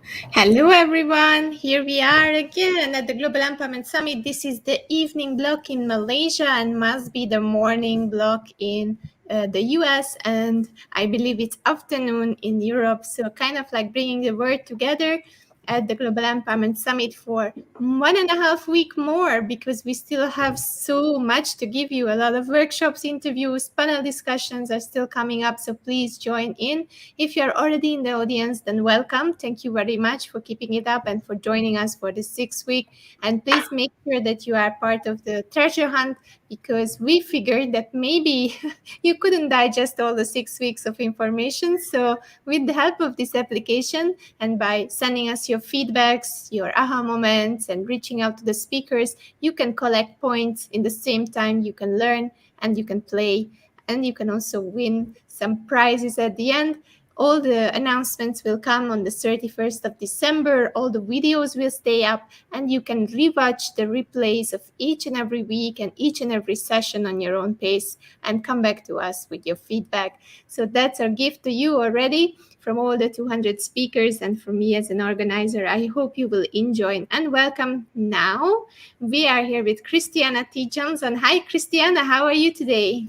Hello, everyone. Here we are again at the Global Empowerment Summit. This is the evening block in Malaysia and must be the morning block in the US. And I believe it's afternoon in Europe. So, kind of like bringing the world together at the Global Empowerment Summit for 1.5 weeks more because we still have so much to give you. A lot of workshops, interviews, panel discussions are still coming up. So, please join in. If you're already in the audience, then welcome. Thank you very much for keeping it up and for joining us for the 6th week. And please make sure that you are part of the treasure hunt because we figured that maybe you couldn't digest all the 6 weeks of information. So with the help of this application and by sending us your feedbacks, your aha moments, and reaching out to the speakers, you can collect points in the same time you can learn and you can play and you can also win some prizes at the end. All the announcements will come on the 31st of December. All the videos will stay up, and you can rewatch the replays of each and every week and each and every session on your own pace and come back to us with your feedback. So that's our gift to you already from all the 200 speakers and from me as an organizer. I hope you will enjoy and welcome now. We are here with Christiana T. Johnson. Hi, Christiana. How are you today?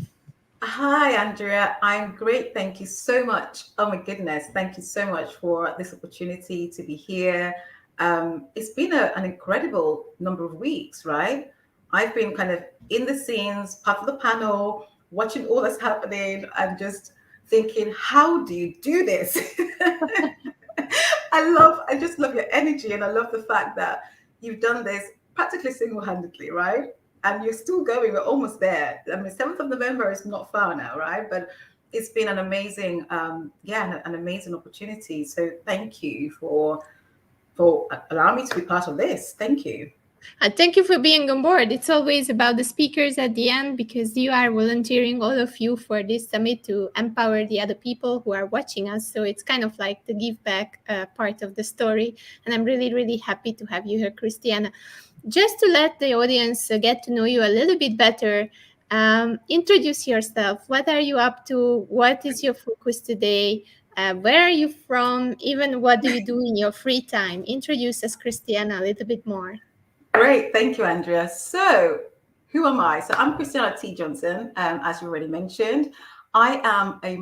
Hi, Andrea. I'm great. Thank you so much. Oh my goodness. Thank you so much for this opportunity to be here. It's been an incredible number of weeks, right? I've been kind of in the scenes, part of the panel, watching all that's happening and just thinking, how do you do this? I just love your energy and I love the fact that you've done this practically single-handedly, right? And you're still going. We're almost there. I mean, 7th of November is not far now, right? But it's been an amazing, an amazing opportunity. So thank you for allowing me to be part of this. Thank you. Thank you for being on board. It's always about the speakers at the end because you are volunteering, all of you, for this summit to empower the other people who are watching us. So it's kind of like the give back part of the story. And I'm really, really happy to have you here, Christiana. Just to let the audience get to know you a little bit better, introduce yourself. What are you up to? What is your focus today? Where are you from? Even what do you do in your free time? Introduce us, Christiana, a little bit more. Great. Thank you, Andrea. So, who am I? So, I'm Christiana T. Johnson, as you already mentioned. I am a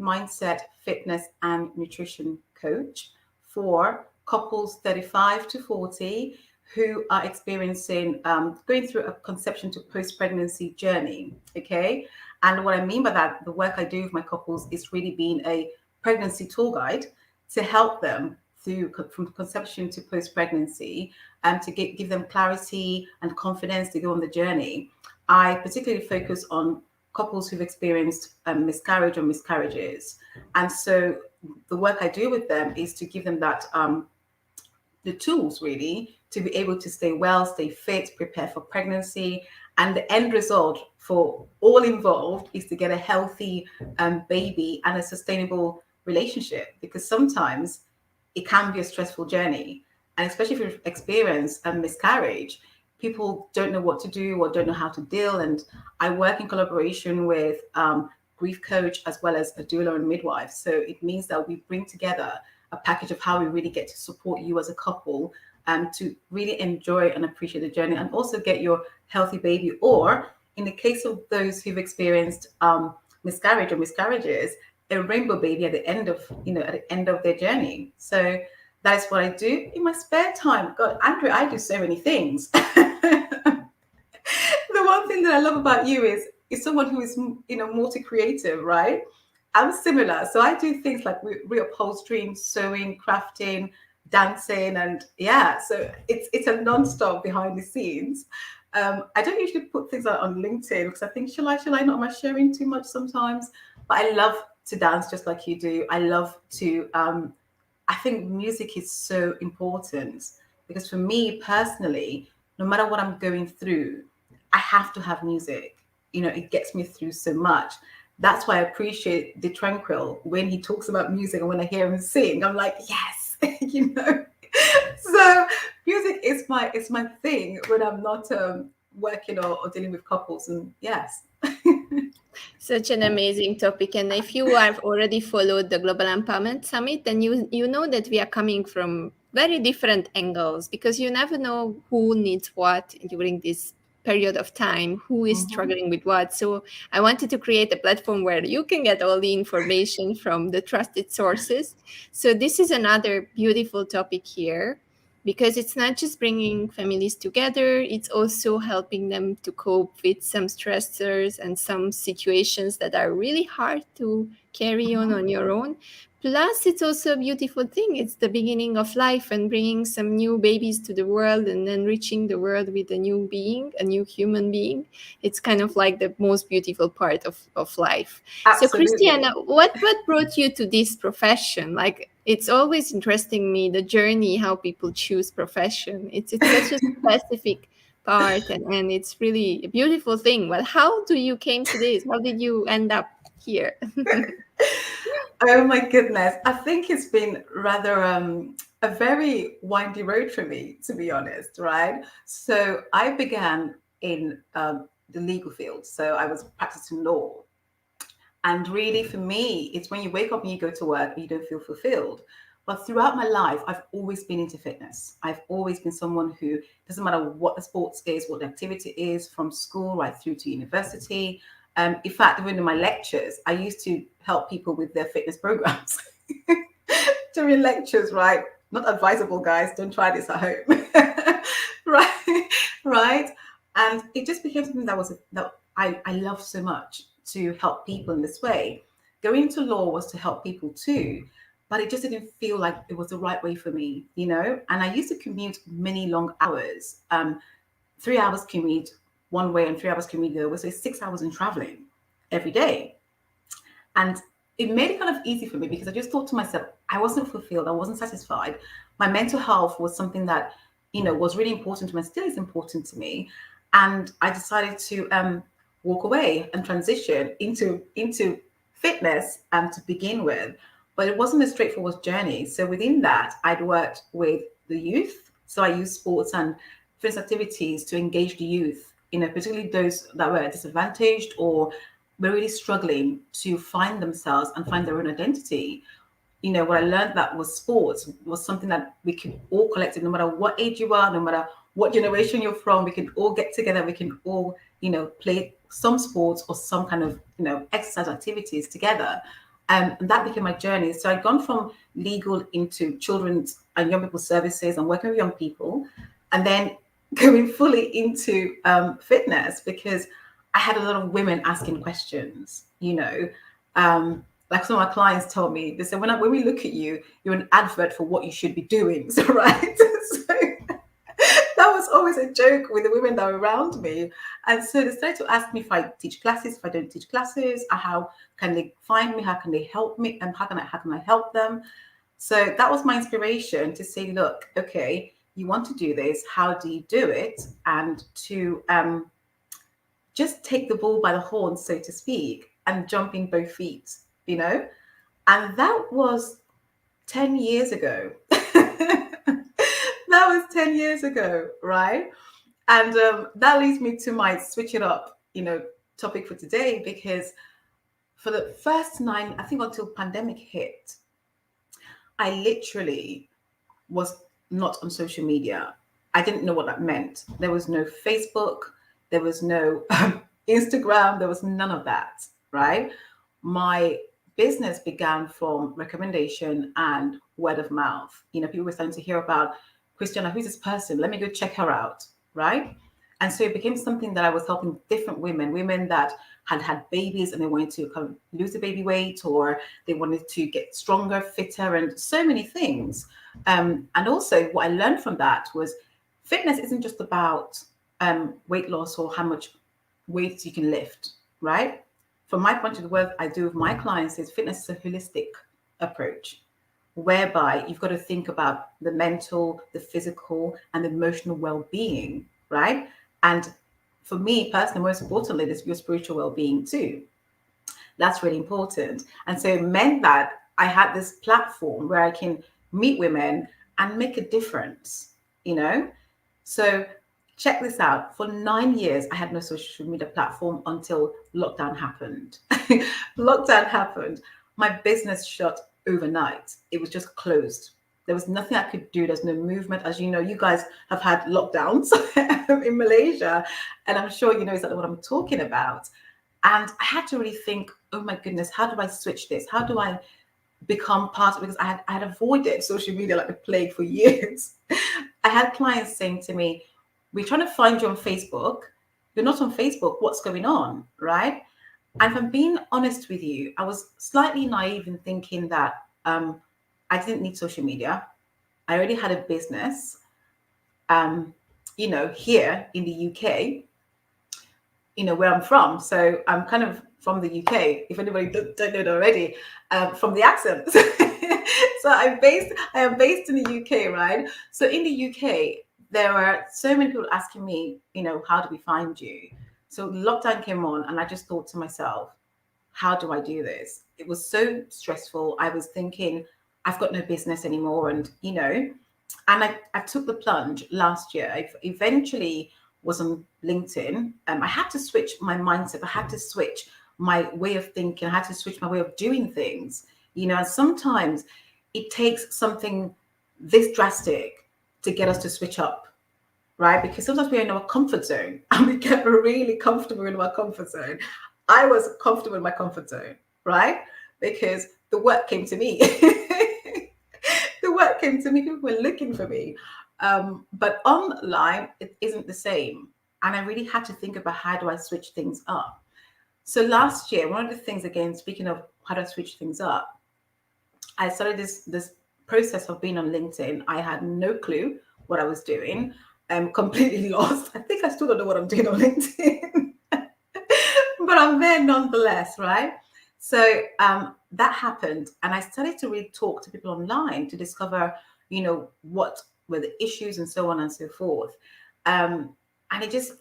mindset, fitness, and nutrition coach for couples 35 to 40 who are experiencing going through a conception to post pregnancy journey. Okay. And what I mean by that, the work I do with my couples is really being a pregnancy tour guide to help them through from conception to post pregnancy and to give them clarity and confidence to go on the journey. I particularly focus on couples who've experienced miscarriage or miscarriages. And so the work I do with them is to give them that the tools really to be able to stay well, stay fit, prepare for pregnancy. And the end result for all involved is to get a healthy baby and a sustainable relationship, because sometimes it can be a stressful journey. And especially if you've experienced a miscarriage, people don't know what to do or don't know how to deal. And I work in collaboration with grief coach as well as a doula and midwife. So it means that we bring together a package of how we really get to support you as a couple to really enjoy and appreciate the journey and also get your healthy baby. Or in the case of those who've experienced miscarriage or miscarriages, a rainbow baby at the end of at the end of their journey. So that's what I do in my spare time. God, Andrea, I do so many things. The one thing that I love about you is someone who is multi-creative, right? I'm similar. So I do things like reupholstering, sewing, crafting, dancing, and yeah. So it's a non-stop behind the scenes. I don't usually put things out on LinkedIn because I think should I not? Am I sharing too much sometimes? But I love to dance just like you do. I love to. I think music is so important because for me personally, no matter what I'm going through, I have to have music. It gets me through so much. That's why I appreciate the Tranquil when he talks about music and when I hear him sing, I'm like, yes, So music is my thing when I'm not working or dealing with couples, and yes. Such an amazing topic. And if you have already followed the Global Empowerment Summit, then you know that we are coming from very different angles, because you never know who needs what during this period of time, who is Mhm. struggling with what. So I wanted to create a platform where you can get all the information from the trusted sources. So this is another beautiful topic here, because it's not just bringing families together, it's also helping them to cope with some stressors and some situations that are really hard to carry on your own. Plus, it's also a beautiful thing. It's the beginning of life and bringing some new babies to the world and enriching the world with a new being, a new human being. It's kind of like the most beautiful part of life. So, Absolutely. Christiana, what brought you to this profession? Like, it's always interesting me, the journey, how people choose profession. It's such a specific part, and it's really a beautiful thing. Well, how do you came to this? How did you end up here? Oh my goodness. I think it's been rather a very windy road for me, to be honest, right? So I began in the legal field. So I was practicing law. And really, for me, it's when you wake up and you go to work and you don't feel fulfilled. But throughout my life, I've always been into fitness. I've always been someone who doesn't matter what the sports is, what the activity is, from school right through to university. In fact, even in my lectures, I used to help people with their fitness programs during lectures, right? Not advisable, guys. Don't try this at home. Right, right. And it just became something that I love so much, to help people in this way. Going into law was to help people too, but it just didn't feel like it was the right way for me, you know. And I used to commute many long hours, 3 hours commute one way and 3 hours commute the other, so it's 6 hours in traveling every day. And it made it kind of easy for me because I just thought to myself, I wasn't fulfilled, I wasn't satisfied. My mental health was something that, was really important to me, still is important to me. And I decided to walk away and transition into fitness to begin with. But it wasn't a straightforward journey. So within that, I'd worked with the youth. So I used sports and fitness activities to engage the youth, particularly those that were disadvantaged or were really struggling to find themselves and find their own identity. What I learned that was sports was something that we could all collectively, no matter what age you are, no matter what generation you're from, we can all get together, we can all, play some sports or some kind of, exercise activities together. And that became my journey. So I'd gone from legal into children's and young people services and working with young people, and then going fully into fitness because I had a lot of women asking questions, like some of my clients told me, they said, when we look at you, you're an advert for what you should be doing. So, right. So that was always a joke with the women that were around me. And so they started to ask me if I teach classes, if I don't teach classes, how can they find me? How can they help me? And how can I help them? So that was my inspiration to say, look, okay, you want to do this. How do you do it? And to just take the bull by the horn, so to speak, and jump in both feet, you know? And that was 10 years ago. That was 10 years ago, right? And that leads me to my switch it up, topic for today, because for the first nine, I think until pandemic hit, I literally was not on social media. I didn't know what that meant. There was no Facebook, there was no Instagram, there was none of that, right? My business began from recommendation and word of mouth. People were starting to hear about Christiana, who's this person? Let me go check her out, right? And so it became something that I was helping different women that had had babies and they wanted to kind of lose the baby weight, or they wanted to get stronger, fitter, and so many things. And also, what I learned from that was fitness isn't just about weight loss or how much weight you can lift, right? From my point of view, what I do with my clients is fitness is a holistic approach, whereby you've got to think about the mental, the physical, and the emotional well-being, right? And for me personally, most importantly, there's your spiritual well-being too. That's really important. And so it meant that I had this platform where I can meet women and make a difference, you know? So check this out. For 9 years, I had no social media platform until lockdown happened. Lockdown happened. My business shut overnight. It was just closed. There was nothing I could do. There's no movement. As you know, you guys have had lockdowns in Malaysia, and I'm sure you know exactly what I'm talking about. And I had to really think, oh my goodness, how do I switch this? How do I become part of it? Because I had avoided social media like the plague for years. I had clients saying to me, we're trying to find you on Facebook. You're not on Facebook. What's going on? Right. And if I'm being honest with you, I was slightly naive in thinking that I didn't need social media. I already had a business, here in the UK, where I'm from. So I'm kind of from the UK, if anybody don't know it already, from the accent. So I am based in the UK, right? So in the UK, there were so many people asking me, how do we find you? So lockdown came on, and I just thought to myself, how do I do this? It was so stressful. I was thinking, I've got no business anymore. And I took the plunge last year. I eventually was on LinkedIn. I had to switch my mindset. I had to switch my way of thinking. I had to switch my way of doing things. And sometimes it takes something this drastic to get us to switch up, right? Because sometimes we're in our comfort zone and we get really comfortable in our comfort zone. I was comfortable in my comfort zone, right? Because the work came to me. The work came to me. People were looking for me. But online, it isn't the same. And I really had to think about, how do I switch things up? So last year, one of the things, again, speaking of how to switch things up, I started this process of being on LinkedIn. I had no clue what I was doing. I'm completely lost. I think I still don't know what I'm doing on LinkedIn, but I'm there nonetheless, right? So that happened, and I started to really talk to people online to discover, what were the issues and so on and so forth. And it just,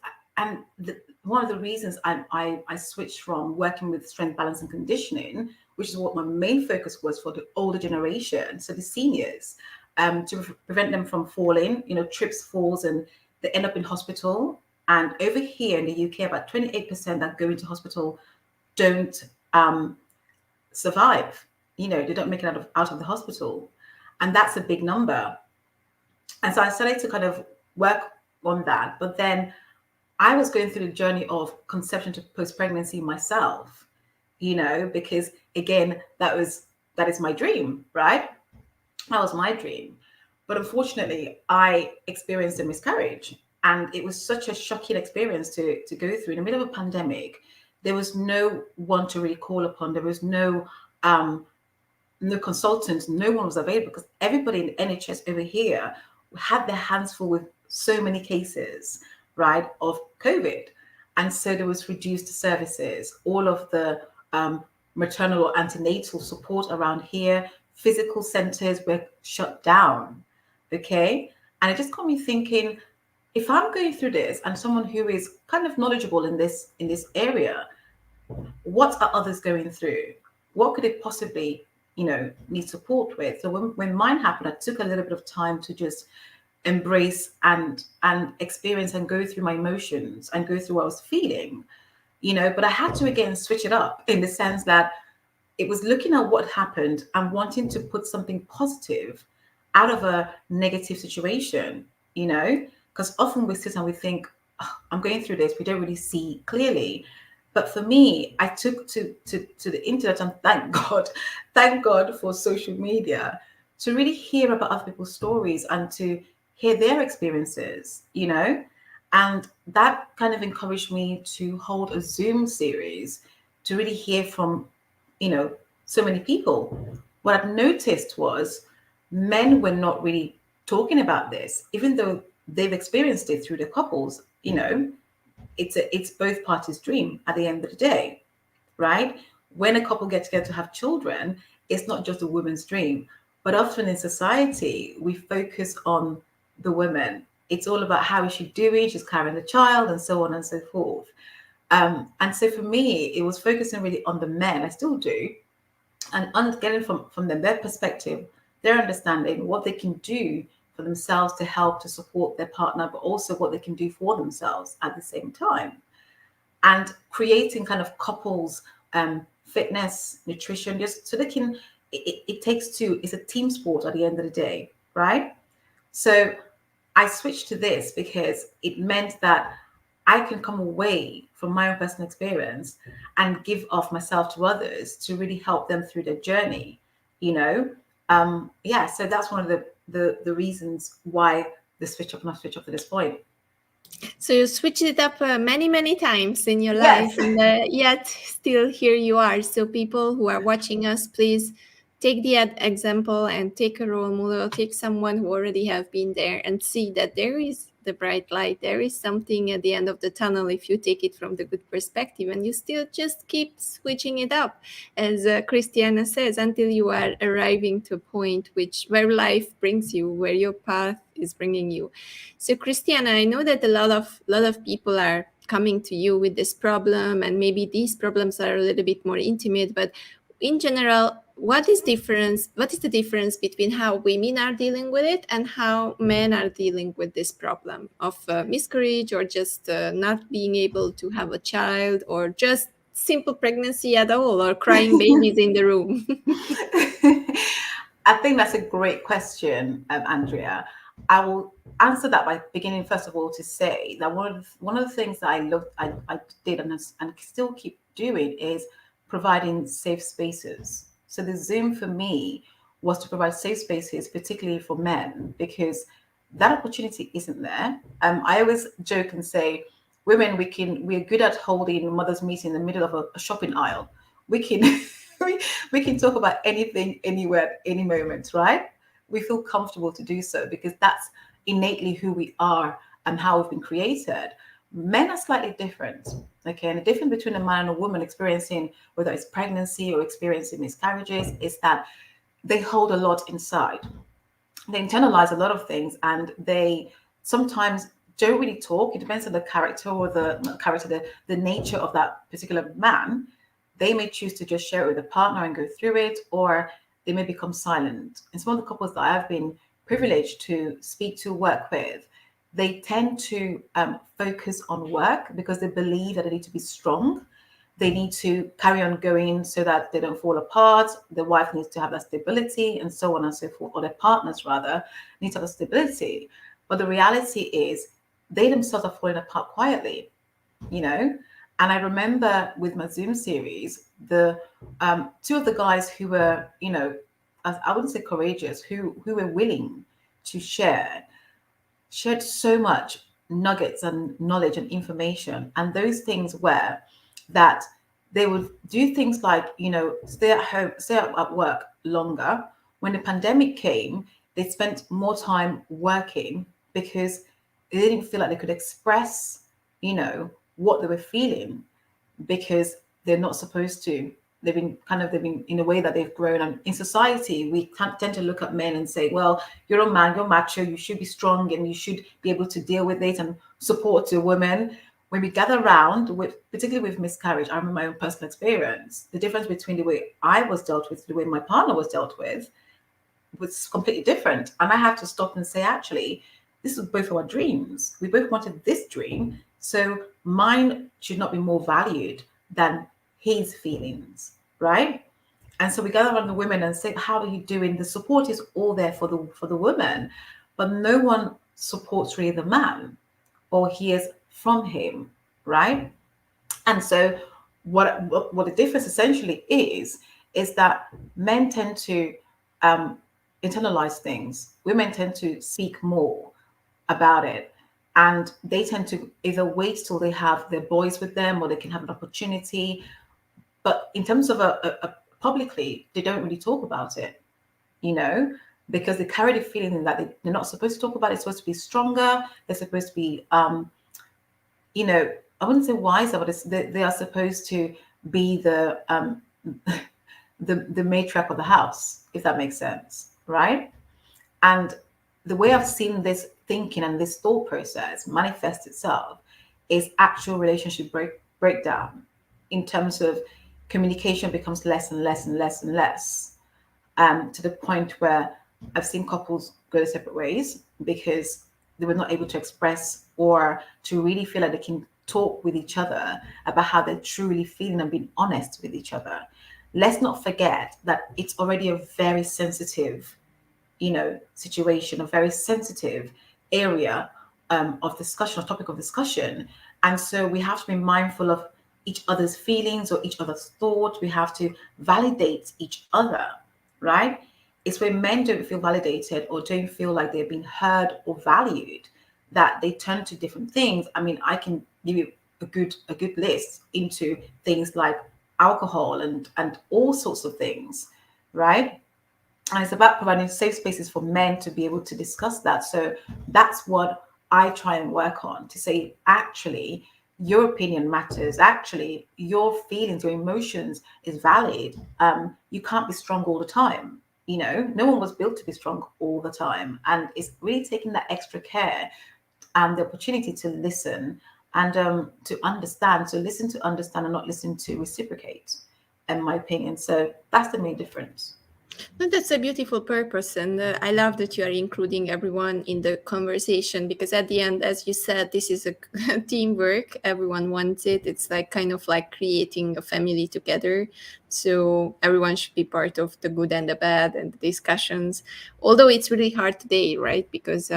one of the reasons I switched from working with strength, balance, and conditioning, which is what my main focus was for the older generation, so the seniors, to prevent them from falling, trips, falls, and they end up in hospital. And over here in the UK, about 28% that go into hospital don't survive. They don't make it out of the hospital, and that's a big number. And so I started to kind of work on that. But then I was going through the journey of conception to post-pregnancy myself, because again, that is my dream, right? That was my dream. But unfortunately, I experienced a miscarriage. And it was such a shocking experience to go through in the middle of a pandemic. There was no one to really call upon. There was no consultants. No one was available, because everybody in the NHS over here had their hands full with so many cases, right, of COVID. And so there was reduced services. All of the maternal or antenatal support around here, physical centers were shut down. Okay. And it just got me thinking, if I'm going through this and someone who is kind of knowledgeable in this area, what are others going through? What could it possibly, need support with? So when mine happened, I took a little bit of time to just embrace and experience and go through my emotions and go through what I was feeling, but I had to again switch it up in the sense that it was looking at what happened and wanting to put something positive out of a negative situation, because often we sit and we think, oh, I'm going through this, we don't really see clearly. But for me, I took to the internet, and thank God for social media, to really hear about other people's stories and to hear their experiences, and that kind of encouraged me to hold a Zoom series to really hear from, so many people. What I've noticed was men were not really talking about this, even though they've experienced it through their couples. It's both parties' dream at the end of the day, right? When a couple gets together to have children, it's not just a woman's dream, but often in society we focus on the women. It's all about how is she doing, she's carrying the child, and so on and so forth. And so for me, it was focusing really on the men. I still do, and getting from them, their perspective, their understanding, what they can do for themselves to help to support their partner, but also what they can do for themselves at the same time. And creating kind of couples fitness, nutrition, just so they can it takes two. It's a team sport at the end of the day, right? So I switched to this because it meant that I can come away from my own personal experience and give off myself to others to really help them through their journey. You know, yeah. So that's one of the reasons why the switch up, not switch up to this point. So you switched it up many times in your life, Yes. and yet still here you are. So people who are watching us, please take the example and take a role model, take someone who already have been there, and see that there is the bright light. There is something at the end of the tunnel if you take it from the good perspective, and you still just keep switching it up, as Christiana says, until you are arriving to a point where life brings you, where your path is bringing you. So Christiana, I know that a lot of people are coming to you with this problem, and maybe these problems are a little bit more intimate, but in general, what is the difference between how women are dealing with it and how men are dealing with this problem of miscarriage, or just not being able to have a child, or just simple pregnancy at all, or crying babies in the room? I think that's a great question, Andrea. I will answer that by beginning first of all to say that one of the things that I did and still keep doing is providing safe spaces. So the Zoom for me was to provide safe spaces, particularly for men, because that opportunity isn't there. I always joke and say, women, we're good at holding mothers' meeting in the middle of a shopping aisle. We can we can talk about anything, anywhere, any moment, right? We feel comfortable to do so because that's innately who we are and how we've been created. Men are slightly different. Okay, and the difference between a man and a woman experiencing whether it's pregnancy or experiencing miscarriages is that they hold a lot inside. They internalize a lot of things, and they sometimes don't really talk. It depends on the character or the not character, the nature of that particular man. They may choose to just share it with a partner and go through it, or they may become silent. And some of the couples that I've been privileged to speak to, work with, they tend to focus on work because they believe that they need to be strong. They need to carry on going so that they don't fall apart. The wife needs to have that stability, and so on and so forth, or their partners rather need to have stability. But the reality is, they themselves are falling apart quietly, you know. And I remember with my Zoom series, the two of the guys who were, I wouldn't say courageous, who were willing to share, shared so much nuggets and knowledge and information. And those things were that they would do things like, stay at home, stay at work longer. When the pandemic came, they spent more time working because they didn't feel like they could express, what they were feeling because they're not supposed to. They've been in a way that they've grown. And in society, we tend to look at men and say, well, you're a man, you're macho, you should be strong and you should be able to deal with it and support a woman. When we gather around, particularly with miscarriage, I remember my own personal experience. The difference between the way I was dealt with, the way my partner was dealt with, was completely different. And I have to stop and say, actually, this is both our dreams. We both wanted this dream. So mine should not be more valued than his feelings, right? And so we gather around the women and say, how are you doing? The support is all there for the woman, but no one supports really the man or hears from him, right? And so what the difference essentially is that men tend to internalize things. Women tend to speak more about it. And they tend to either wait till they have their boys with them or they can have an opportunity. But in terms of a publicly, they don't really talk about it, because they carry the feeling that they're not supposed to talk about it. It's supposed to be stronger. They're supposed to be, I wouldn't say wiser, but they are supposed to be the the matriarch of the house, if that makes sense, right? And the way I've seen this thinking and this thought process manifest itself is actual relationship breakdown in terms of communication becomes less and less and less and less, to the point where I've seen couples go their separate ways because they were not able to express or to really feel like they can talk with each other about how they're truly feeling and being honest with each other. let's not forget that it's already a very sensitive, situation, a very sensitive area of discussion, a topic of discussion. And so we have to be mindful of each other's feelings or each other's thoughts. We have to validate each other, right? It's when men don't feel validated or don't feel like they're being heard or valued that they turn to different things. I mean, I can give you a good list into things like alcohol and all sorts of things, right? And it's about providing safe spaces for men to be able to discuss that. So that's what I try and work on, to say, actually, your opinion matters. Actually, your feelings, your emotions is valid. You can't be strong all the time. No one was built to be strong all the time. And it's really taking that extra care and the opportunity to listen and to understand. So listen to understand and not listen to reciprocate, in my opinion. So that's the main difference. No, that's a beautiful purpose, and I love that you are including everyone in the conversation, because at the end, as you said, this is a teamwork. Everyone wants it. It's like kind of like creating a family together. So everyone should be part of the good and the bad and the discussions. Although it's really hard today, right? Because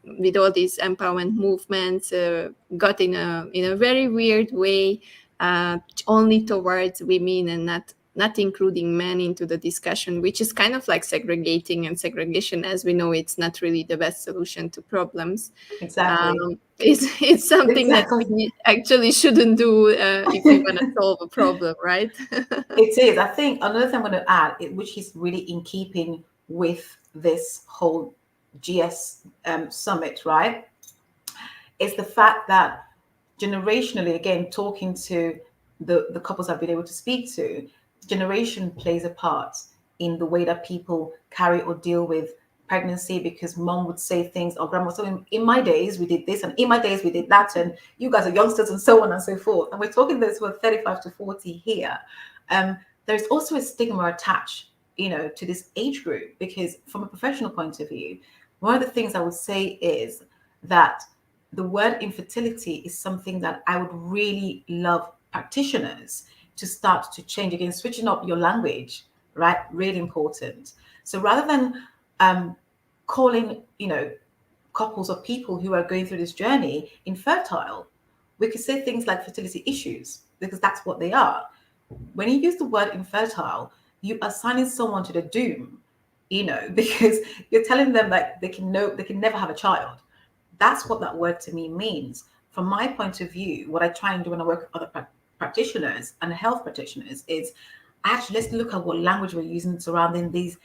with all these empowerment movements, got in a very weird way, only towards women and not including men into the discussion, which is kind of like segregating, and segregation, as we know, it's not really the best solution to problems. Exactly. It's something that Exactly. we actually shouldn't do if we want to solve a problem, right? It is. I think another thing I'm going to add, which is really in keeping with this whole GS summit, right, is the fact that generationally, again, talking to the couples I've been able to speak to, generation plays a part in the way that people carry or deal with pregnancy, because mom would say things, or grandma, so in my days we did this, and in my days we did that, and you guys are youngsters, and so on and so forth. And we're talking this with 35 to 40 here. There's also a stigma attached, to this age group, because from a professional point of view, one of the things I would say is that the word infertility is something that I would really love practitioners to start to change. Again, switching up your language, right? Really important. So rather than calling, couples or people who are going through this journey infertile, we could say things like fertility issues, because that's what they are. When you use the word infertile, you are assigning someone to the doom, because you're telling them that they can never have a child. That's what that word to me means. From my point of view, what I try and do when I work with other practitioners and health practitioners is, actually, let's look at what language we're using surrounding these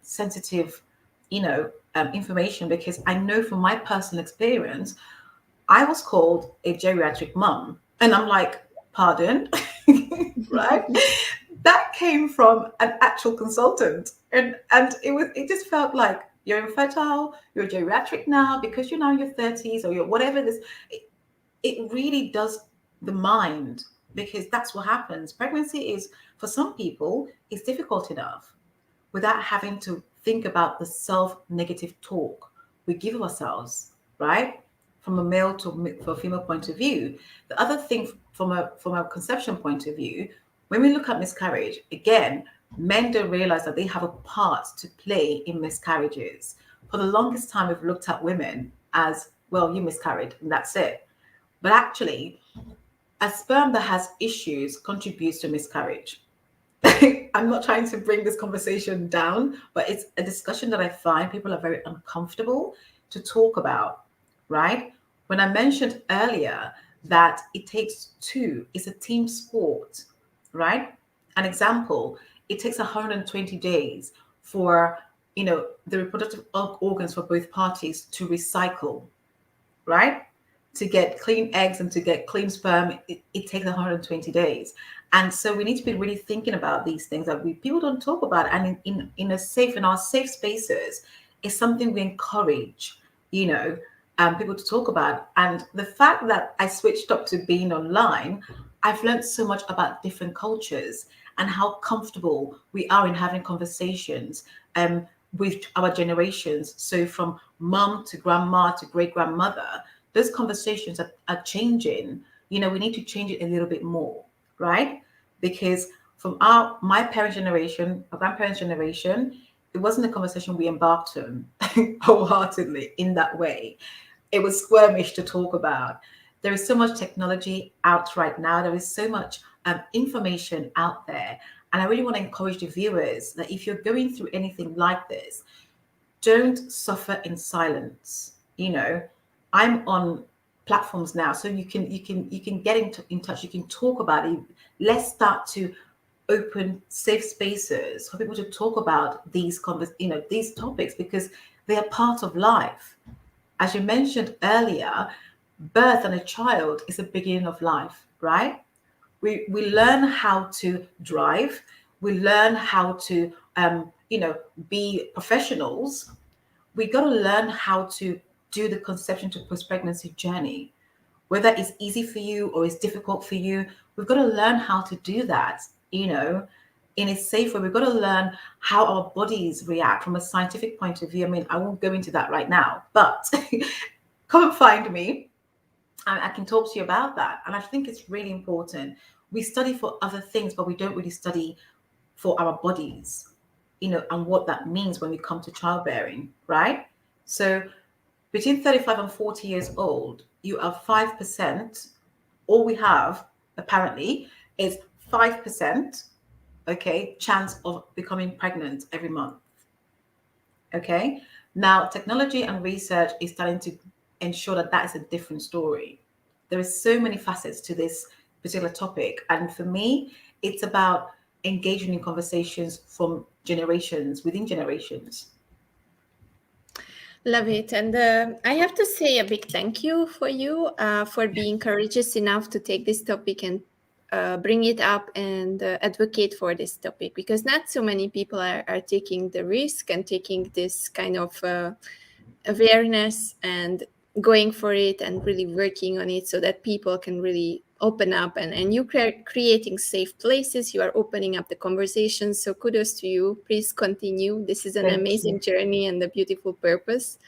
sensitive, information. Because I know from my personal experience, I was called a geriatric mum, and I'm like, pardon, right? That came from an actual consultant, and it just felt like, you're infertile, you're geriatric now because you're now in your 30s, or you're whatever this. It really does the mind, because that's what happens. Pregnancy is, for some people, is difficult enough without having to think about the self-negative talk we give ourselves, right? From a male to for a female point of view. The other thing, from a conception point of view, when we look at miscarriage, again, men don't realize that they have a part to play in miscarriages. For the longest time, we've looked at women as, well, you miscarried and that's it. But actually, a sperm that has issues contributes to miscarriage. I'm not trying to bring this conversation down, but it's a discussion that I find people are very uncomfortable to talk about, right? When I mentioned earlier that it takes two, it's a team sport, right? An example, it takes 120 days for, the reproductive organs for both parties to recycle, right? To get clean eggs and to get clean sperm, it takes 120 days. And so we need to be really thinking about these things that people don't talk about. And in our safe spaces, is something we encourage, people to talk about. And the fact that I switched up to being online, I've learned so much about different cultures and how comfortable we are in having conversations with our generations. So from mom to grandma to great grandmother, those conversations are changing. We need to change it a little bit more, right? Because from my parents' generation, our grandparents' generation, it wasn't a conversation we embarked on wholeheartedly in that way. It was squirmish to talk about. There is so much technology out right now. There is so much information out there. And I really want to encourage the viewers that if you're going through anything like this, don't suffer in silence. I'm on platforms now, so you can get in touch. You can talk about it. Let's start to open safe spaces for people to talk about these topics, because they are part of life. As you mentioned earlier, birth and a child is a beginning of life, right? We learn how to drive, we learn how to be professionals. We got to learn how to do the conception to post-pregnancy journey, whether it's easy for you or it's difficult for you. We've got to learn how to do that, in a safe way. We've got to learn how our bodies react from a scientific point of view. I mean, I won't go into that right now, but come and find me and I can talk to you about that. And I think it's really important. We study for other things, but we don't really study for our bodies, and what that means when we come to childbearing, right? So between 35 and 40 years old, you are 5%. All we have, apparently, is 5%, okay, chance of becoming pregnant every month. Okay. Now, technology and research is starting to ensure that that is a different story. There is so many facets to this particular topic. And for me, it's about engaging in conversations from generations, within generations. Love it. And I have to say a big thank you for you for being courageous enough to take this topic and bring it up and advocate for this topic, because not so many people are taking the risk and taking this kind of awareness and going for it and really working on it so that people can really open up, and you creating safe places, you are opening up the conversation. So kudos to you. Please continue. This is an Thank amazing you. journey and a beautiful purpose.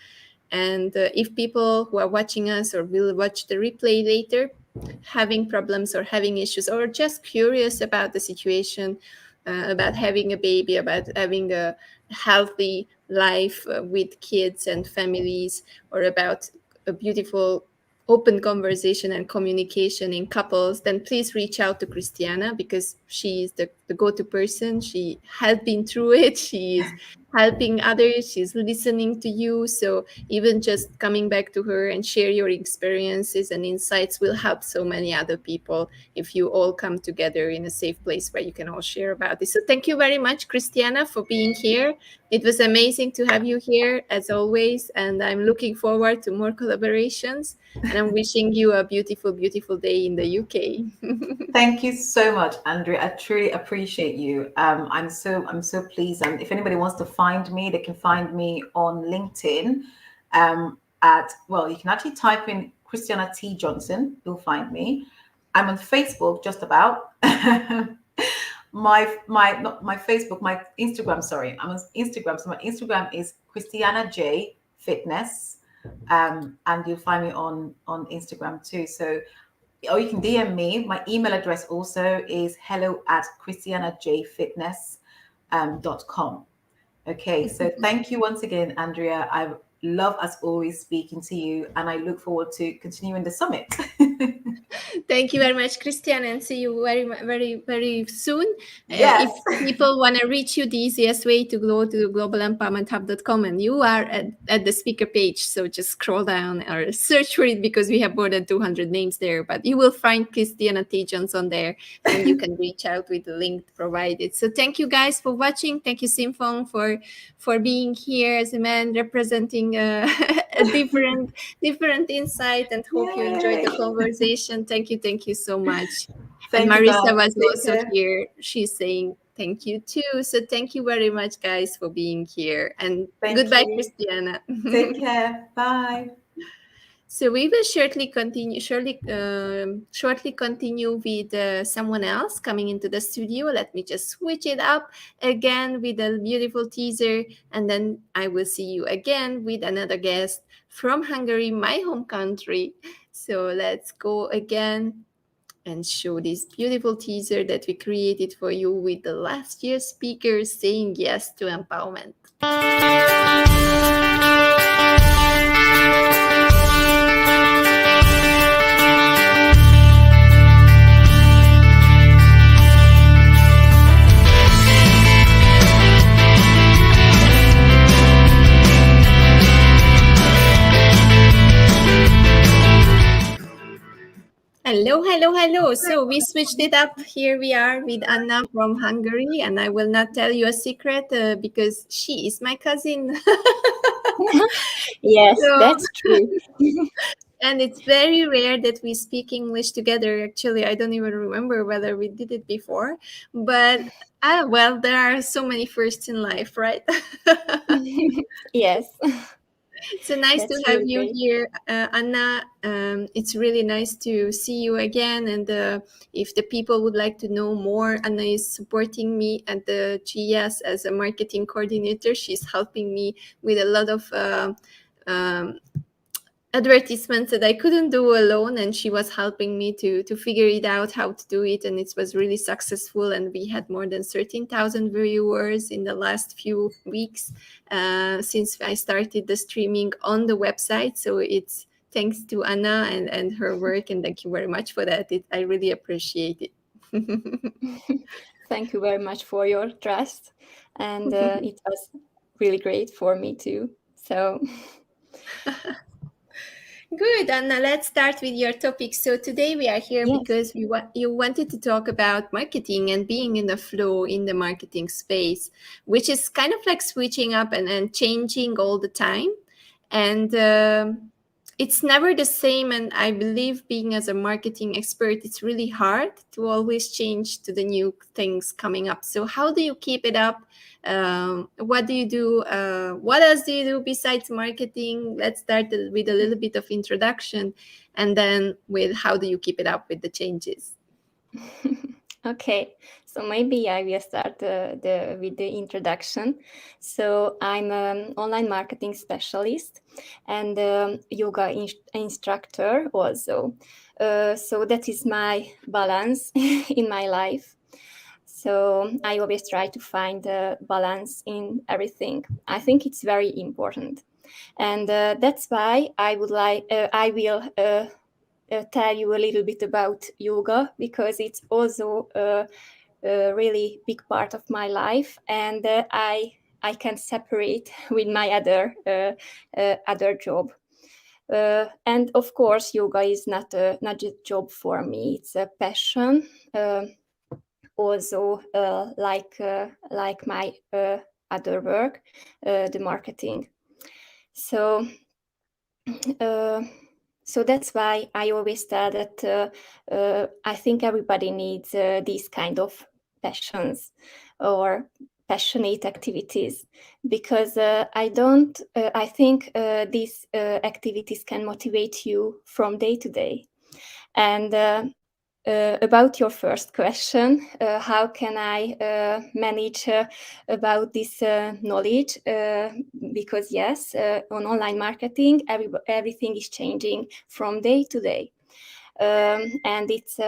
And if people who are watching us or will watch the replay later having problems or having issues or just curious about the situation, about having a baby, about having a healthy life with kids and families, or about a beautiful open conversation and communication in couples, then please reach out to Christiana, because she is the go-to person. She has been through it. She is helping others. She's listening to you. So even just coming back to her and share your experiences and insights will help so many other people if you all come together in a safe place where you can all share about this. So thank you very much, Christiana, for being here. It was amazing to have you here as always, and I'm looking forward to more collaborations, and I'm wishing you a beautiful, beautiful day in the UK. Thank you so much, Andrea. I truly appreciate you. I'm so pleased. And if anybody wants to find me, they can find me on LinkedIn. You can actually type in Christiana T Johnson. You'll find me. I'm on Facebook, just about. Not my Facebook, my Instagram. Sorry, I'm on Instagram. So my Instagram is Christiana J Fitness, and you'll find me on Instagram too. So, or you can DM me. My email address also is hello@christianajfitness.com. Okay, so thank you once again, Andrea. I love, as always, speaking to you, and I look forward to continuing the summit. Thank you very much, Christian, and see you very, very soon. If Yes. people want to reach you, the easiest way to go to globalempowermenthub.com, and you are at the speaker page. So just scroll down or search for it, because we have more than 200 names there. But you will find Christiana T. Johnson there, and you can reach out with the link provided. So thank you guys for watching. Thank you, Simfong, for being here as a man representing a different insight, and hope you enjoyed the Yay. conversation. Thank you so much. And Thank you, Marissa guys. was Take also care. here. She's saying thank you too. So thank you very much, guys, for being here. And Thank goodbye, you. Christiana. Take care. Bye. So we will shortly continue with someone else coming into the studio. Let me just switch it up again with a beautiful teaser, and then I will see you again with another guest from Hungary, my home country. So let's go again and show this beautiful teaser that we created for you with the last year's speakers saying yes to empowerment. Hello, hello, hello. So we switched it up. Here we are with Anna from Hungary, and I will not tell you a secret because she is my cousin. Yes, So, that's true. and it's very rare that we speak English together. Actually, I don't even remember whether we did it before. But well, there are so many firsts in life, right? Yes, So nice to that's have really you great. here, Anna. It's really nice to see you again. And if the people would like to know more, Anna is supporting me at the GES as a marketing coordinator. She's helping me with a lot of um, advertisements that I couldn't do alone, and she was helping me to figure it out how to do it, and it was really successful. And we had more than 13,000 viewers in the last few weeks since I started the streaming on the website. So it's thanks to Anna and her work, and thank you very much for that. I really appreciate it. Thank you very much for your trust, and it was really great for me too. So, Good, Anna. Let's start with your topic. So today we are here yes. because you wanted to talk about marketing and being in the flow in the marketing space, which is kind of like switching up and changing all the time. And it's never the same. And I believe being as a marketing expert, it's really hard to always change to the new things coming up. So how do you keep it up? What do you do? What else do you do besides marketing? Let's start with a little bit of introduction, and then with how do you keep it up with the changes? Okay, so maybe I will start with the introduction. So I'm an online marketing specialist and yoga instructor also. So that is my balance in my life. So I always try to find a balance in everything. I think it's very important, and that's why I will tell you a little bit about yoga, because it's also a really big part of my life, and I can separate with my other job. And of course, yoga is not a job for me; it's a passion. Also, like my other work, the marketing. So. Uh, so that's why I always tell that I think everybody needs these kind of passions or passionate activities, because I think these activities can motivate you from day to day. And about your first question, how can I manage about this knowledge? Because yes, on online marketing, everything is changing from day to day, and it's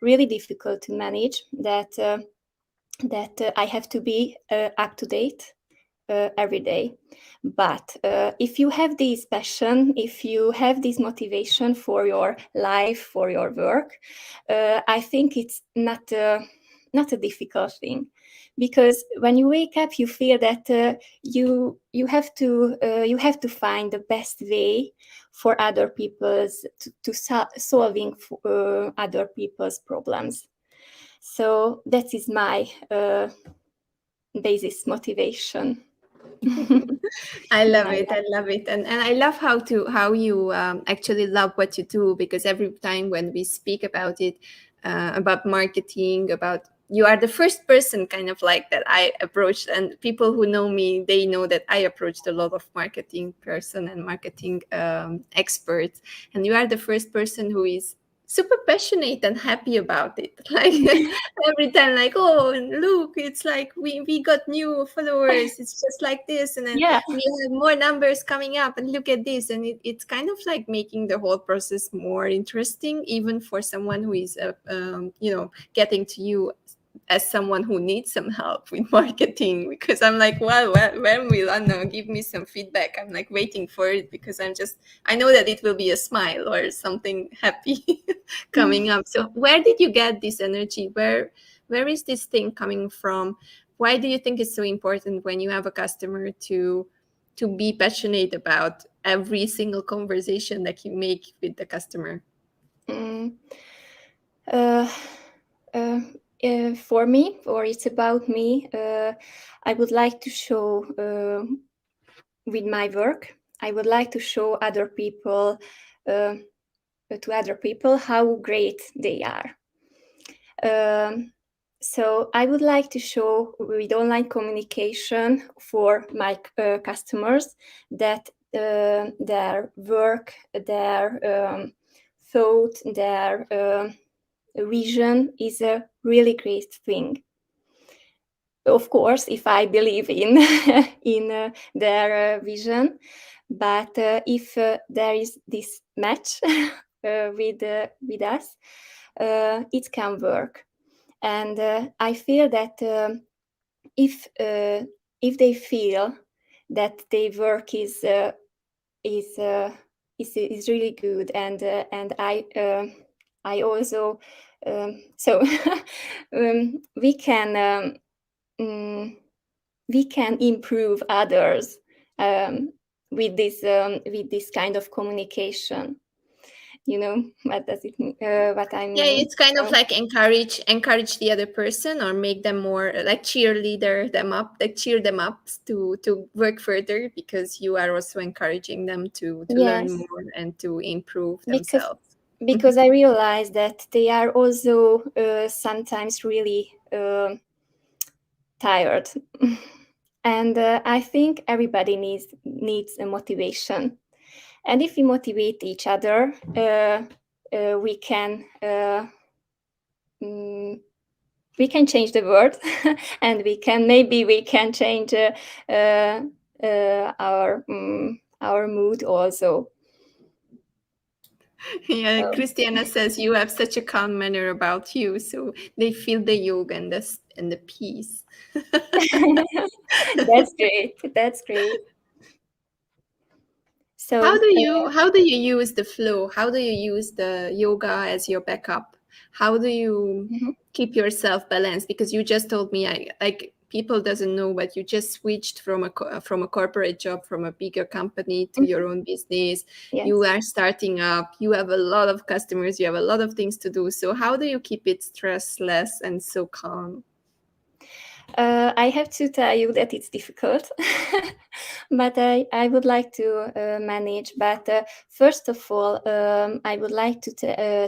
really difficult to manage that. I have to be up to date every day. But if you have this passion, if you have this motivation for your life, for your work, I think it's not a difficult thing, because when you wake up, you feel that you have to find the best way for other people's solving other people's problems. So that is my basis motivation. I in love my it. I life. love it, and I love how you actually love what you do, because every time when we speak about marketing, about you are the first person kind of like that I approached, and people who know me, they know that I approached a lot of marketing person and marketing experts, and you are the first person who is super passionate and happy about it. Like every time, like, oh, look, it's like we got new followers. It's just like this, and then Yeah. we have more numbers coming up, and look at this, and it's kind of like making the whole process more interesting, even for someone who is, getting to you as someone who needs some help with marketing, because I'm like, well, when will Anna give me some feedback? I'm like waiting for it, because I know that it will be a smile or something happy coming up. So where did you get this energy? Where is this thing coming from? Why do you think it's so important when you have a customer to be passionate about every single conversation that you make with the customer? For me, or it's about me, I would like to show with my work, I would like to show other people, to other people how great they are. So I would like to show with online communication for my customers that their work, their thought, their vision is a really great thing. Of course, if I believe in in their vision, but if there is this match with us, it can work. And I feel that if they feel that their work is really good, and I also so we can improve others with this kind of communication. You know what does it what I mean? Yeah, it's kind of like encourage the other person, or make them more like cheerleader them up, like cheer them up to work further, because you are also encouraging them to learn Yes, more and to improve because themselves. I realize that they are also sometimes really tired. And I think everybody needs a motivation. And if we motivate each other, we can change the world, and we can change our mood also. Yeah, Christiana says you have such a calm manner about you, so they feel the yoga and the peace. That's great. That's great. So How do you use the flow? How do you use the yoga as your backup? How do you keep yourself balanced? Because you just told me, like people doesn't know, but you just switched from a corporate job, from a bigger company to your own business. yes. You are starting up. You have a lot of customers. You have a lot of things to do. So how do you keep it stressless and so calm? I have to tell you that it's difficult, but I would like to manage. But first of all, I would like to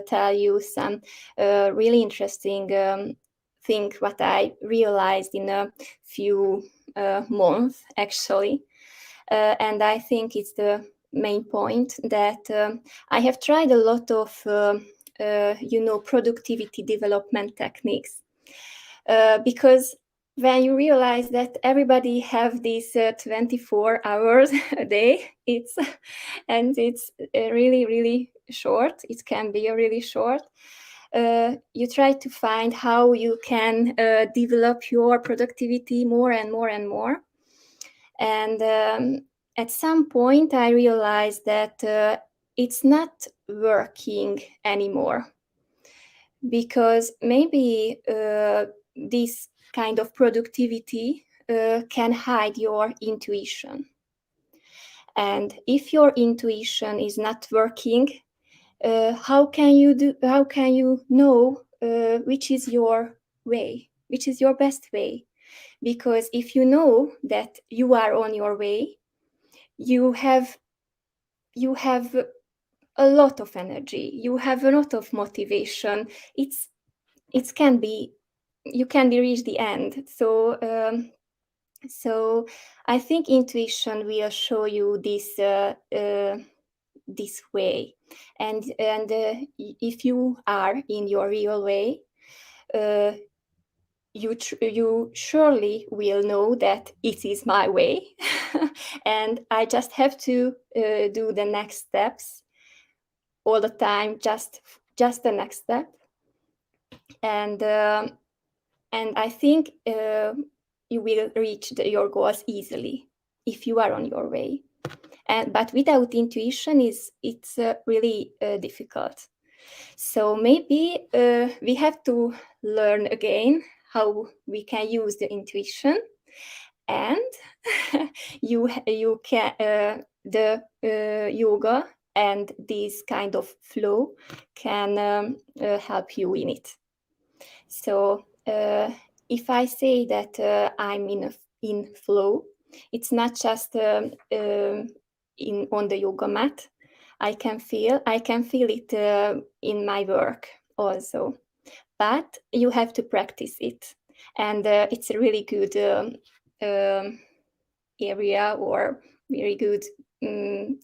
tell you some really interesting thing what I realized in a few months, actually. And I think it's the main point that I have tried a lot of, productivity development techniques, because when you realize that everybody have these 24 hours a day, it's really, really short. It can be really short. You try to find how you can develop your productivity more and more and more. And at some point, I realized that it's not working anymore, because maybe this kind of productivity can hide your intuition. And if your intuition is not working, how can you know which is your way, which is your best way? Because if you know that you are on your way, you have a lot of energy, you have a lot of motivation. It can be, you can reach the end. So I think intuition will show you this way. And if you are in your real way, you surely will know that it is my way. And I just have to do the next steps all the time, just the next step. And I think you will reach your goals easily if you are on your way. But without intuition, it's really difficult. So maybe we have to learn again how we can use the intuition, and you can the yoga and this kind of flow can help you in it. So if I say that I'm in flow, it's not just on the yoga mat. I can feel it in my work also, but you have to practice it, and it's a really good area or very good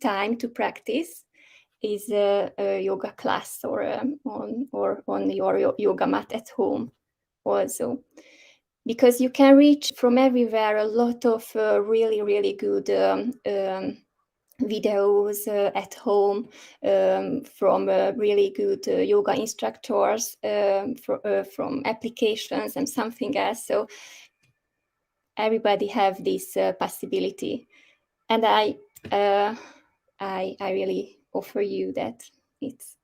time to practice is a yoga class or on your yoga mat at home also, because you can reach from everywhere a lot of really, really good videos at home from really good yoga instructors, from applications and something else. So everybody have this possibility, and I really offer you that it's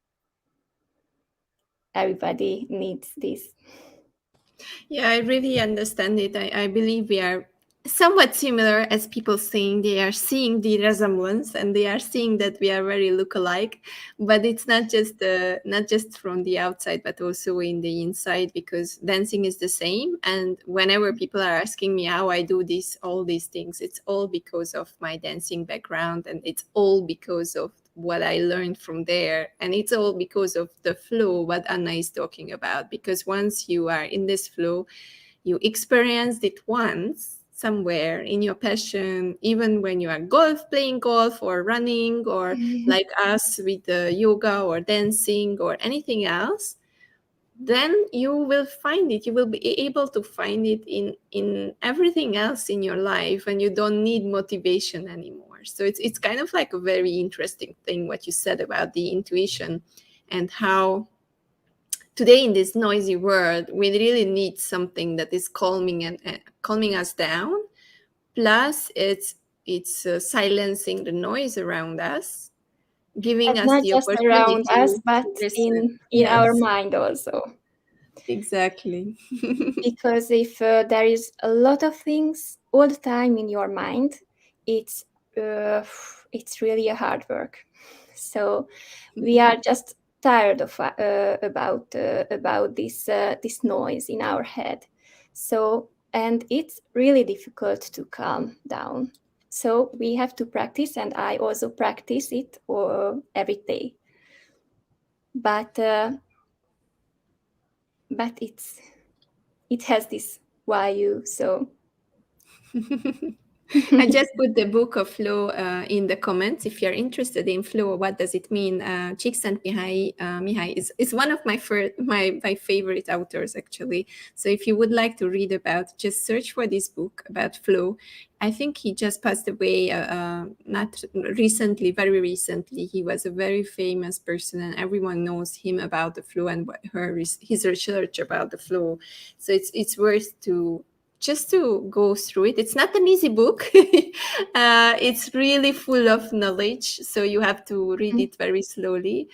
everybody needs this. Yeah, I really understand it. I believe we are somewhat similar, as people saying they are seeing the resemblance and they are seeing that we are very look-alike. But it's not just from the outside, but also in the inside, because dancing is the same. And whenever people are asking me how I do all these things, it's all because of my dancing background, and it's all because of what I learned from there. And it's all because of the flow, what Anna is talking about. Because once you are in this flow, you experienced it once somewhere in your passion, even when you are playing golf or running, or like us with the yoga or dancing or anything else, then you will find it. You will be able to find it in everything else in your life, and you don't need motivation anymore. So it's kind of like a very interesting thing what you said about the intuition, and how today in this noisy world we really need something that is calming us down. Plus it's silencing the noise around us, giving And us not the just opportunity around us, but to listen. in our Yes, mind also. exactly. Because if there is a lot of things all the time in your mind, it's really a hard work. So we are just tired of about this noise in our head. So, and it's really difficult to calm down. So we have to practice, and I also practice it every day. But it has this value. So I just put the book of flow in the comments. If you're interested in flow, what does it mean? Csikszentmihalyi is one of my favorite authors, actually. So if you would like to read about, just search for this book about flow. I think he just passed away not recently, very recently. He was a very famous person, and everyone knows him about the flow and his research about the flow. So it's worth just to go through it. It's not an easy book. It's really full of knowledge, so you have to read it very slowly.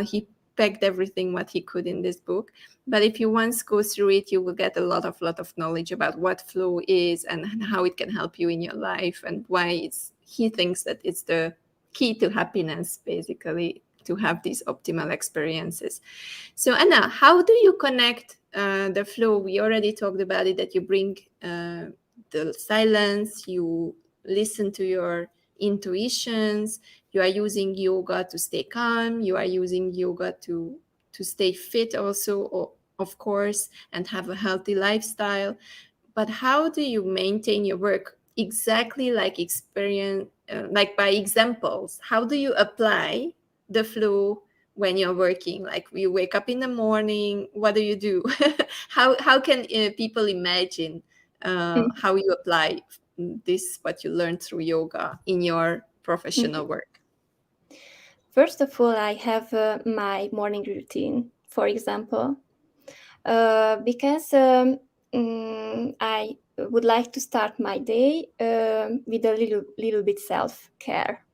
He packed everything what he could in this book, but if you once go through it, you will get a lot of knowledge about what flow is and how it can help you in your life, and why he thinks that it's the key to happiness, basically, to have these optimal experiences. So Anna, how do you connect the flow? We already talked about it, that you bring the silence, you listen to your intuitions, you are using yoga to stay calm, you are using yoga to stay fit also, of course, and have a healthy lifestyle. But how do you maintain your work exactly like like by examples. How do you apply the flow when you're working? Like you wake up in the morning, what do you do? How can people imagine how you apply this, what you learned through yoga in your professional work? First of all, I have my morning routine, for example, because I would like to start my day with a little bit self-care.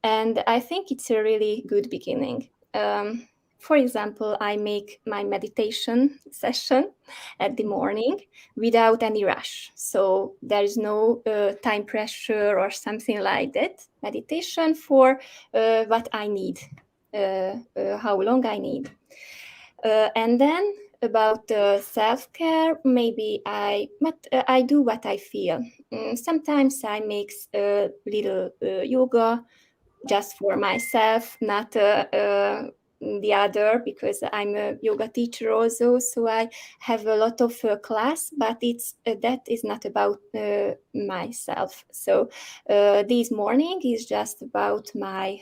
And I think it's a really good beginning. For example, I make my meditation session at the morning without any rush. So there is no time pressure or something like that. Meditation for what I need, how long I need. And then about self-care, maybe I do what I feel. Sometimes I make a little yoga just for myself, not the other, because I'm a yoga teacher also. So I have a lot of class, but it's that is not about myself. So this morning is just about my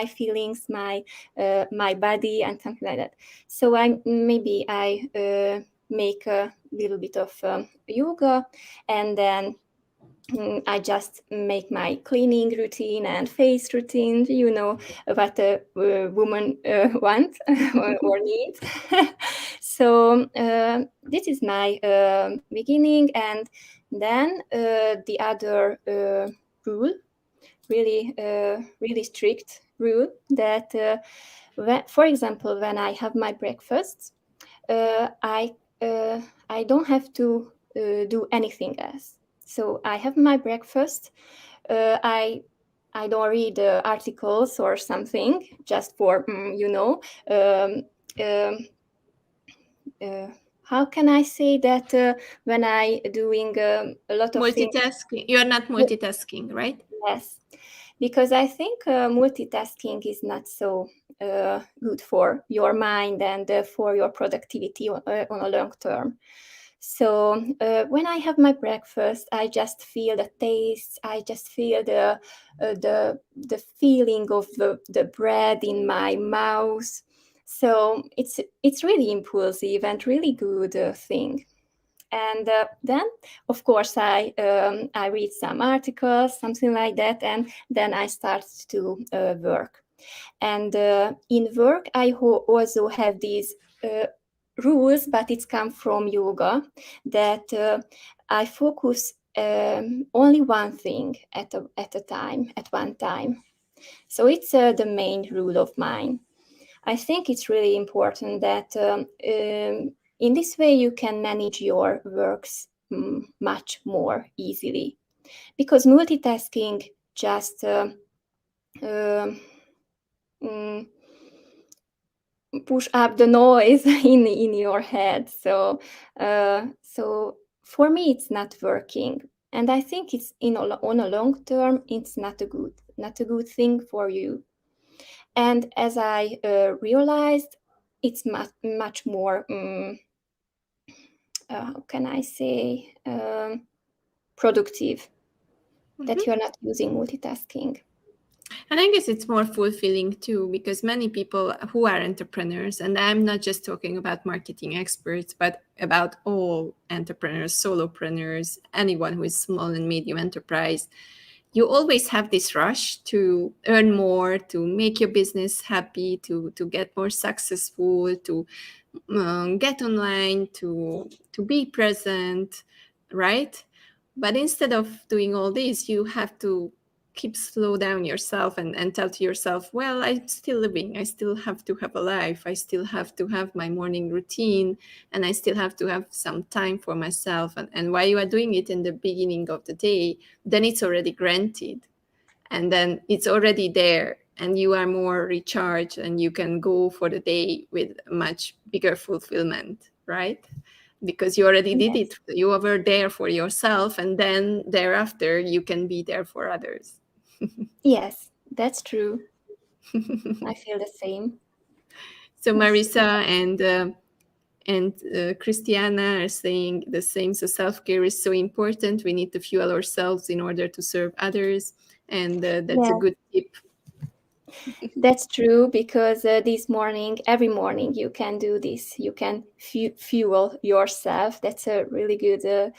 feelings, my body, and something like that. So I make a little bit of yoga, and then I just make my cleaning routine and face routine, what a woman wants or needs. So this is my beginning. And then the other rule, really strict rule, that for example, when I have my breakfast, I don't have to do anything else. So I have my breakfast. I don't read articles or something just for how can I say that when I doing a lot of things. Multitasking. You're not multitasking, right? Yes, because I think multitasking is not so good for your mind and for your productivity on a long term. So when I have my breakfast, I just feel the taste. I just feel the feeling of the bread in my mouth. So it's really impulsive and really good thing. And then, of course, I read some articles, something like that, and then I start to work. And in work, I also have these rules, but it's come from yoga, that I focus only one thing at one time. So it's the main rule of mine. I think it's really important that in this way you can manage your works much more easily, because multitasking just push up the noise in your head. So for me it's not working, and I think it's on a long term it's not a good thing for you. And as I realized, it's much more how can I say productive, that you're not using multitasking. And I guess it's more fulfilling too, because many people who are entrepreneurs, and I'm not just talking about marketing experts, but about all entrepreneurs, solopreneurs, anyone who is small and medium enterprise, you always have this rush to earn more, to make your business happy, to get more successful, to get online, to be present, right? But instead of doing all this, you have to slow down yourself and tell to yourself, well, I'm still living. I still have to have a life. I still have to have my morning routine, and I still have to have some time for myself. And while you are doing it in the beginning of the day, then it's already granted. And then it's already there, and you are more recharged, and you can go for the day with much bigger fulfillment, right? Because you already did it. You were there for yourself, and then thereafter you can be there for others. Yes, that's true. I feel the same. So Marisa and Christiana are saying the same. So self-care is so important. We need to fuel ourselves in order to serve others. and that's a good tip. That's true, because every morning you can do this. You can fuel yourself. That's a really good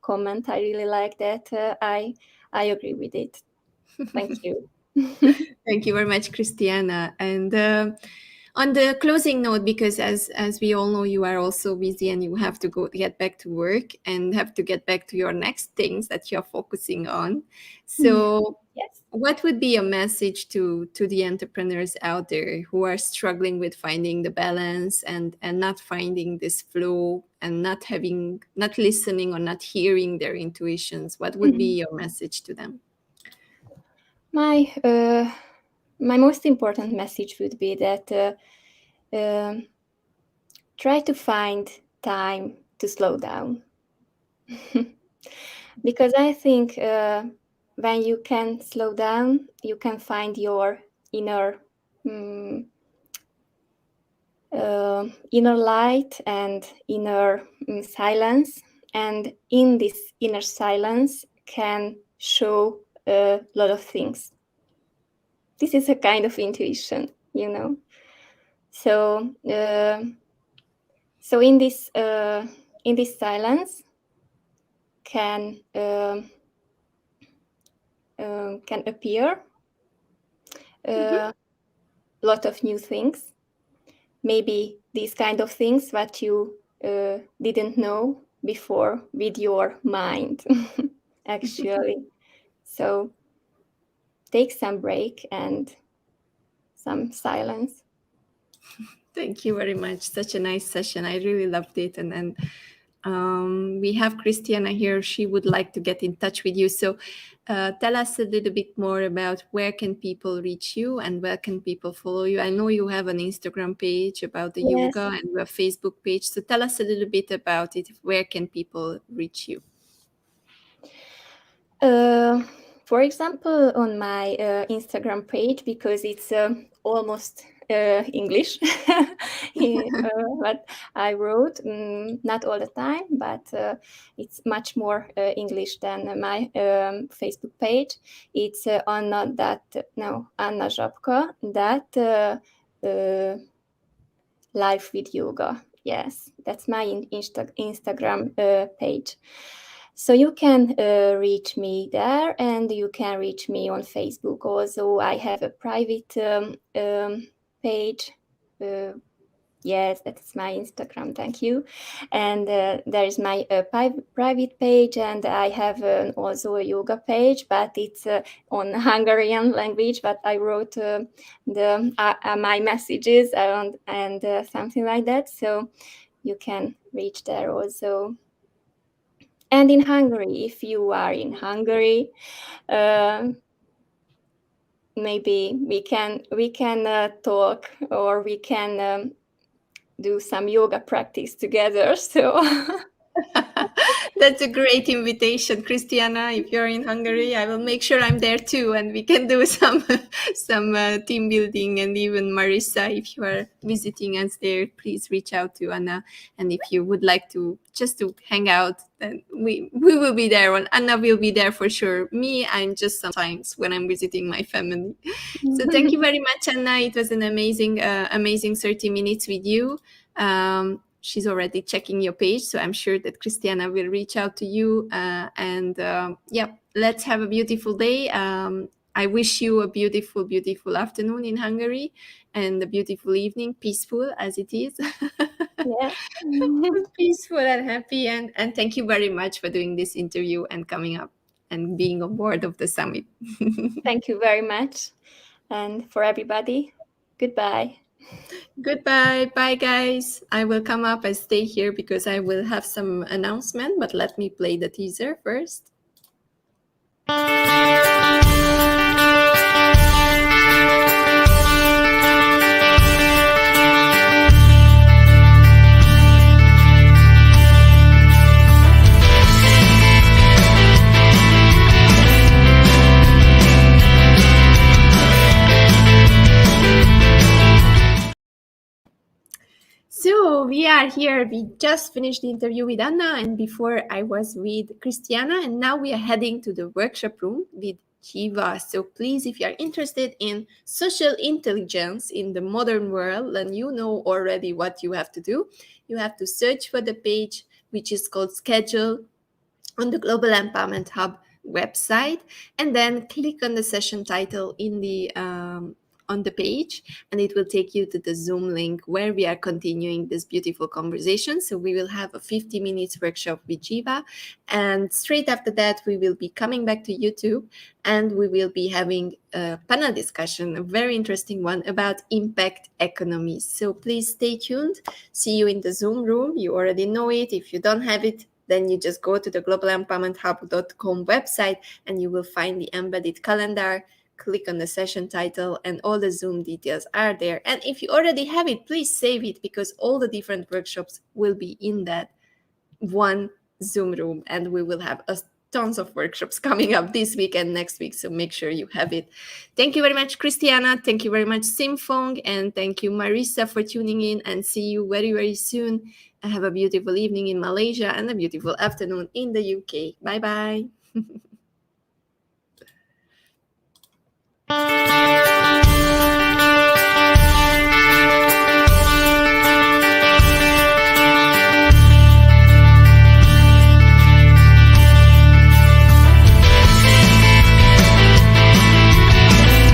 comment. I really like that. I agree with it. Thank you. Thank you very much, Christiana. And on the closing note, because as we all know, you are also busy and you have to get back to work and have to get back to your next things that you're focusing on. So yes. What would be a message to the entrepreneurs out there who are struggling with finding the balance and not finding this flow and not listening or not hearing their intuitions? What would be your message to them? My most important message would be that try to find time to slow down. Because I think when you can slow down, you can find your inner light and inner silence. And in this inner silence can show a lot of things. This is a kind of intuition, So, so in this silence can appear a lot of new things. Maybe these kind of things that you didn't know before with your mind, actually. So take some break and some silence. Thank you very much. Such a nice session. I really loved it. And we have Christiana here. She would like to get in touch with you. So tell us a little bit more about where can people reach you and where can people follow you. I know you have an Instagram page about the yoga and a Facebook page. So tell us a little bit about it. Where can people reach you? For example, on my Instagram page, because it's almost English, what I wrote, not all the time, but it's much more English than my Facebook page. It's Anna Zsapka, Life with Yoga. Yes, that's my Instagram page. So you can reach me there, and you can reach me on Facebook also. I have a private page. Yes, that's my Instagram. Thank you. And there is my private page, and I have also a yoga page, but it's on Hungarian language. But I wrote my messages and something like that. So you can reach there also. And in Hungary, if you are in Hungary, maybe we can talk, or we can do some yoga practice together. So That's a great invitation, Christiana. If you're in Hungary, I will make sure I'm there too, and we can do some team building. And even Marissa, if you are visiting us there, please reach out to Anna. And if you would like to just to hang out, then we will be there. And Anna will be there for sure. Me, I'm just sometimes when I'm visiting my family. So thank you very much, Anna. It was an amazing 30 minutes with you. She's already checking your page, so I'm sure that Christiana will reach out to you. Let's have a beautiful day. I wish you a beautiful, beautiful afternoon in Hungary and a beautiful evening, peaceful as it is. Yeah. Peaceful and happy. And thank you very much for doing this interview and coming up and being on board of the summit. Thank you very much. And for everybody, goodbye. Goodbye. Bye, guys. I will come up and stay here because I will have some announcement, but let me play the teaser first. So we are here. We just finished the interview with Anna, and before I was with Christiana, and now we are heading to the workshop room with GEVA. So please, if you are interested in social intelligence in the modern world, then you know already what you have to do. You have to search for the page, which is called Schedule, on the Global Empowerment Hub website, and then click on the session title in the on the page, and it will take you to the Zoom link where we are continuing this beautiful conversation. So we will have a 50 minutes workshop with GEVA, and straight after that we will be coming back to YouTube, and we will be having a panel discussion, a very interesting one about impact economies. So please stay tuned. See you in the Zoom room. You already know it. If you don't have it, then you just go to the globalempowermenthub.com website and you will find the embedded calendar. Click on the session title and all the Zoom details are there. And if you already have it, please save it, because all the different workshops will be in that one Zoom room, and we will have tons of workshops coming up this week and next week, so make sure you have it. Thank you very much, Christiana. Thank you very much, Simfong, and thank you, Marisa, for tuning in, and see you very, very soon. Have a beautiful evening in Malaysia and a beautiful afternoon in the UK. Bye-bye.